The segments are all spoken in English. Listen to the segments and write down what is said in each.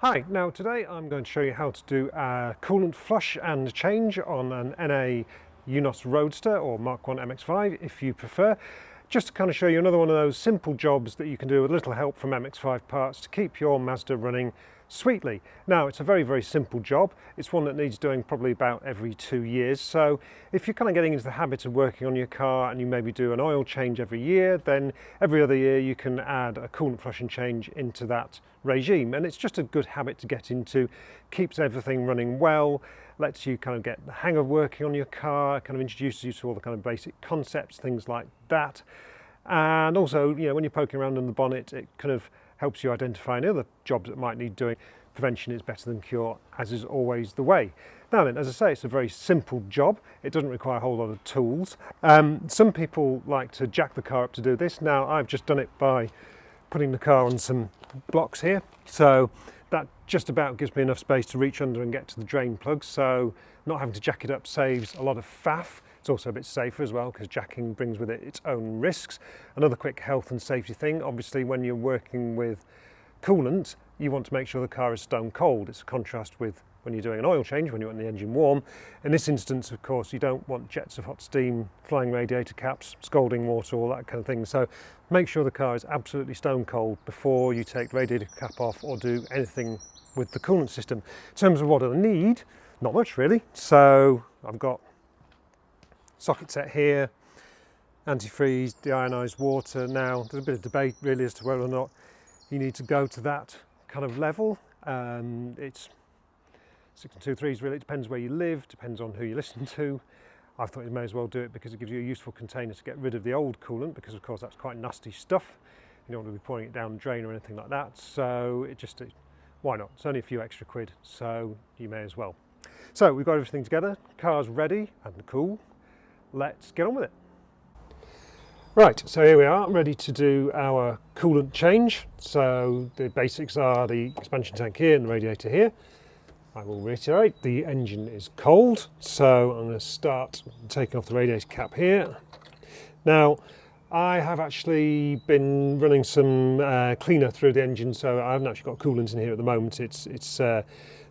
Hi, now today I'm going to show you how to do a coolant flush and change on an NA UNOS Roadster or Mk1 MX5 if you prefer. Just to kind of show you another one of those simple jobs that you can do with a little help from MX5 parts to keep your Mazda running sweetly. Now it's a very simple job. It's one that needs doing probably about every 2 years, so if you're kind of getting into the habit of working on your car and you maybe do an oil change every year, then every other year you can add a coolant flush and change into that regime, and it's just a good habit to get into. Keeps everything running well, lets you kind of get the hang of working on your car, kind of introduces you to all the kind of basic concepts, things like that. And also, you know, when you're poking around in the bonnet, it kind of helps you identify any other jobs that might need doing. Prevention is better than cure, as is always the way. Now then, as I say, it's a very simple job. It doesn't require a whole lot of tools. Some people like to jack the car up to do this. Now I've just done it by putting the car on some blocks here, so that just about gives me enough space to reach under and get to the drain plug, so not having to jack it up saves a lot of faff. It's also a bit safer as well because jacking brings with it its own risks. Another quick health and safety thing, obviously when you're working with coolant you want to make sure the car is stone cold. It's a contrast with when you're doing an oil change, when you want the engine warm. In this instance, of course, you don't want jets of hot steam, flying radiator caps, scalding water, all that kind of thing. So make sure the car is absolutely stone cold before you take the radiator cap off or do anything with the coolant system. In terms of what I need, not much really. So I've got socket set here, antifreeze, deionized water. Now there's a bit of debate really as to whether or not you need to go to that kind of level. It's 6 and 2/3 really. It depends where you live, depends on who you listen to. I thought you may as well do it because it gives you a useful container to get rid of the old coolant, because of course that's quite nasty stuff. You don't want to be pouring it down the drain or anything like that. So why not? It's only a few extra quid, so you may as well. So we've got everything together. Car's ready and cool. Let's get on with it. Right, so here we are, ready to do our coolant change. So the basics are the expansion tank here and the radiator here. I will reiterate, the engine is cold, so I'm going to start taking off the radiator cap here. Now, I have actually been running some cleaner through the engine, so I haven't actually got coolant in here at the moment. It's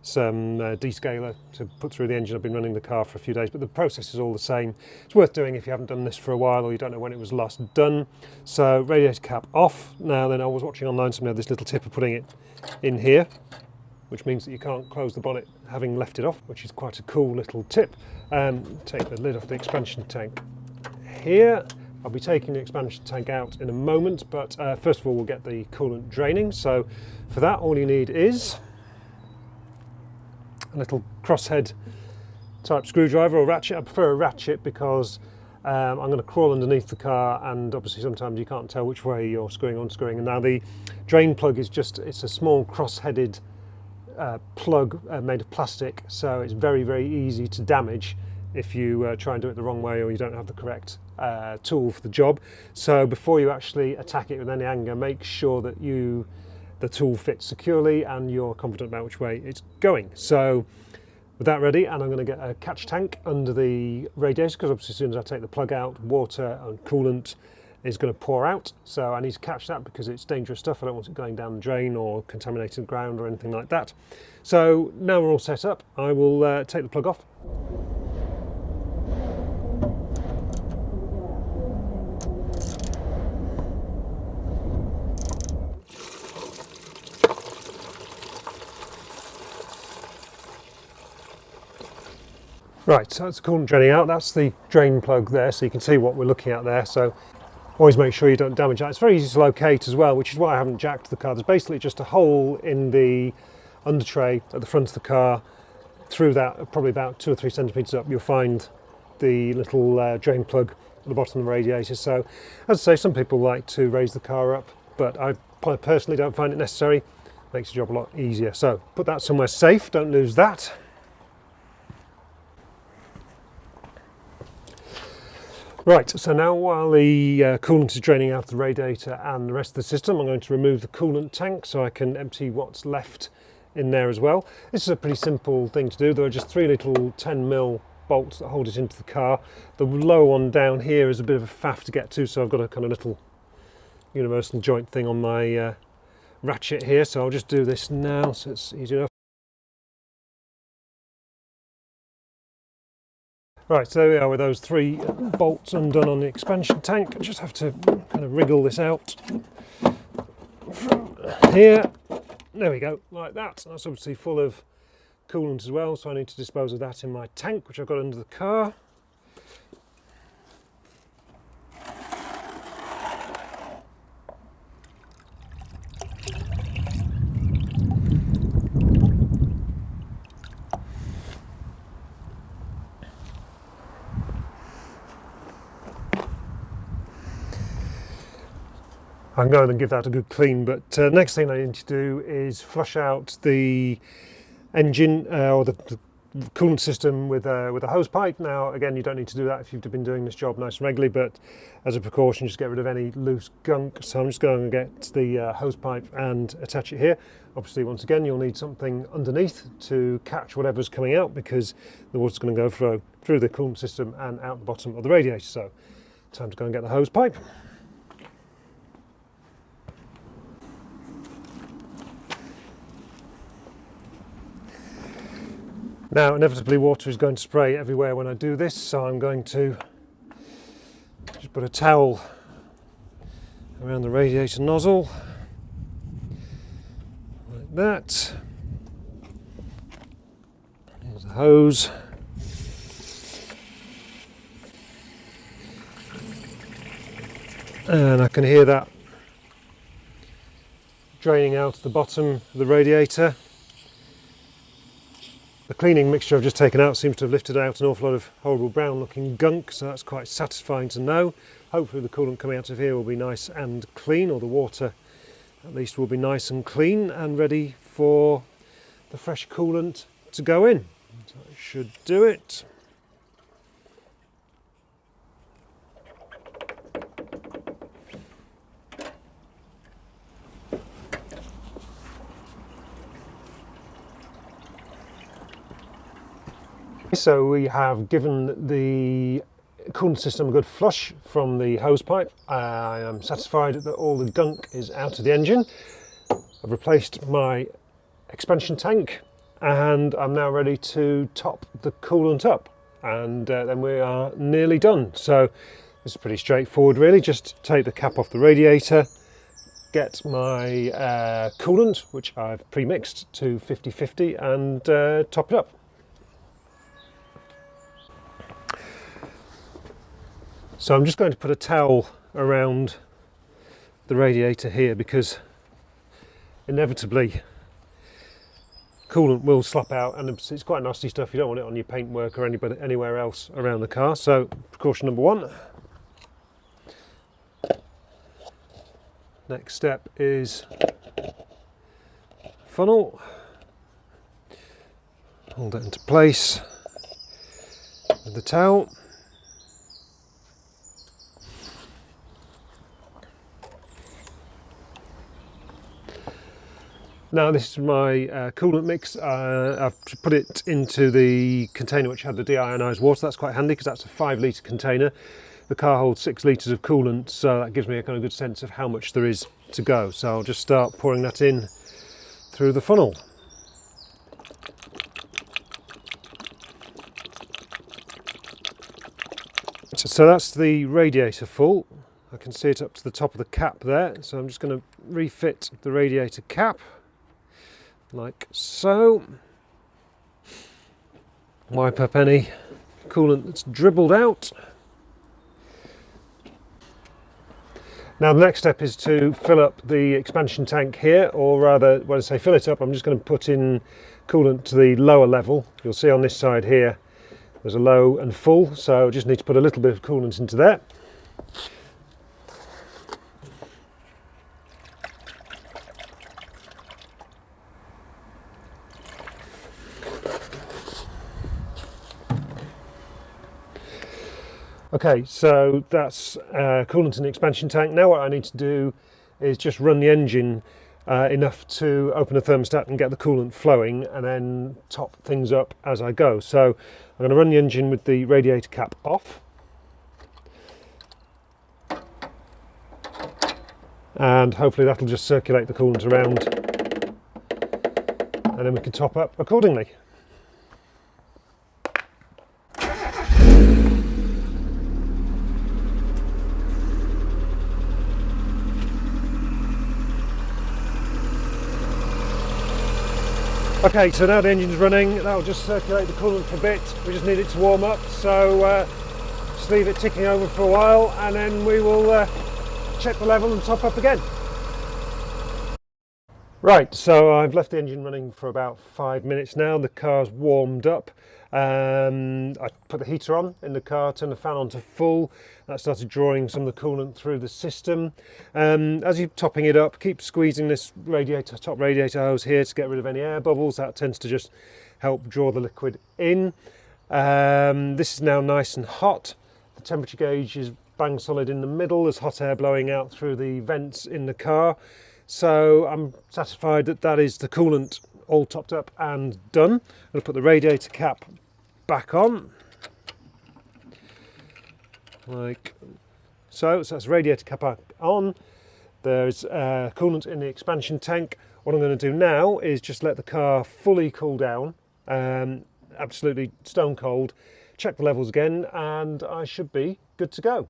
some descaler to put through the engine. I've been running the car for a few days, but the process is all the same. It's worth doing if you haven't done this for a while or you don't know when it was last done. So radiator cap off. Now then, I was watching online, somebody had this little tip of putting it in here, which means that you can't close the bonnet having left it off, which is quite a cool little tip. Take the lid off the expansion tank here. I'll be taking the expansion tank out in a moment, but first of all we'll get the coolant draining. So for that, all you need is a little crosshead type screwdriver or ratchet. I prefer a ratchet because I'm going to crawl underneath the car, and obviously sometimes you can't tell which way you're screwing or unscrewing. And now the drain plug is it's a small cross-headed plug made of plastic, so it's very easy to damage if you try and do it the wrong way or you don't have the correct tool for the job. So before you actually attack it with any anger, make sure that the tool fits securely and you're confident about which way it's going. So with that ready, and I'm going to get a catch tank under the radiator, because obviously as soon as I take the plug out, water and coolant is going to pour out. So I need to catch that because it's dangerous stuff. I don't want it going down the drain or contaminating the ground or anything like that. So now we're all set up, I will take the plug off. Right, so that's the coolant draining out. That's the drain plug there, so you can see what we're looking at there. So always make sure you don't damage that. It's very easy to locate as well, which is why I haven't jacked the car. There's basically just a hole in the under tray at the front of the car. Through that, probably about 2 or 3 centimetres up, you'll find the little drain plug at the bottom of the radiator. So as I say, some people like to raise the car up, but I personally don't find it necessary. Makes the job a lot easier. So put that somewhere safe, don't lose that. Right, so now while the coolant is draining out of the radiator and the rest of the system, I'm going to remove the coolant tank so I can empty what's left in there as well. This is a pretty simple thing to do. There are just 3 little 10mm bolts that hold it into the car. The lower one down here is a bit of a faff to get to, so I've got a kind of little universal joint thing on my ratchet here, so I'll just do this now so it's easy enough. Right, so there we are with those 3 bolts undone on the expansion tank. I just have to kind of wriggle this out from here. There we go, like that. That's obviously full of coolant as well, so I need to dispose of that in my tank, which I've got under the car. I can go and give that a good clean, but next thing I need to do is flush out the engine or the coolant system with a hose pipe. Now again, you don't need to do that if you've been doing this job nice and regularly, but as a precaution, just get rid of any loose gunk. So I'm just going to get the hose pipe and attach it here. Obviously, once again, you'll need something underneath to catch whatever's coming out, because the water's going to go through the coolant system and out the bottom of the radiator. So time to go and get the hose pipe. Now, inevitably water is going to spray everywhere when I do this, so I'm going to just put a towel around the radiator nozzle, like that. Here's the hose. And I can hear that draining out the bottom of the radiator. The cleaning mixture I've just taken out seems to have lifted out an awful lot of horrible brown looking gunk, so that's quite satisfying to know. Hopefully the coolant coming out of here will be nice and clean, or the water at least will be nice and clean and ready for the fresh coolant to go in. So I should do it. So we have given the coolant system a good flush from the hose pipe. I am satisfied that all the gunk is out of the engine. I've replaced my expansion tank and I'm now ready to top the coolant up, and then we are nearly done. So this is pretty straightforward really. Just take the cap off the radiator, get my coolant, which I've pre-mixed to 50-50, and top it up. So I'm just going to put a towel around the radiator here, because inevitably coolant will slop out, and it's quite nasty stuff. You don't want it on your paintwork or anywhere else around the car. So precaution number 1. Next step is funnel. Hold that into place with the towel. Now this is my coolant mix. I've put it into the container which had the deionised water. That's quite handy because that's a 5 litre container. The car holds 6 litres of coolant, so that gives me a kind of good sense of how much there is to go. So I'll just start pouring that in through the funnel. So that's the radiator full. I can see it up to the top of the cap there. So I'm just going to refit the radiator cap, like so. Wipe up any coolant that's dribbled out. Now the next step is to fill up the expansion tank here, or rather, when I say fill it up, I'm just going to put in coolant to the lower level. You'll see on this side here there's a low and full, so I just need to put a little bit of coolant into there. Okay, so that's coolant in the expansion tank. Now what I need to do is just run the engine enough to open the thermostat and get the coolant flowing, and then top things up as I go. So I'm going to run the engine with the radiator cap off. and hopefully that'll just circulate the coolant around, and then we can top up accordingly. Okay, so now the engine's running, that'll just circulate the coolant for a bit. We just need it to warm up, so just leave it ticking over for a while, and then we will check the level and top up again. Right, so I've left the engine running for about 5 minutes now. The car's warmed up. I put the heater on in the car, turned the fan on to full. That started drawing some of the coolant through the system. As you're topping it up, keep squeezing this radiator, top radiator hose here to get rid of any air bubbles. That tends to just help draw the liquid in. This is now nice and hot. The temperature gauge is bang solid in the middle. There's hot air blowing out through the vents in the car. So I'm satisfied that that is the coolant all topped up and done. I'm going to put the radiator cap back on, like so. So that's radiator cap on. There's coolant in the expansion tank. What I'm going to do now is just let the car fully cool down, absolutely stone cold, check the levels again, and I should be good to go.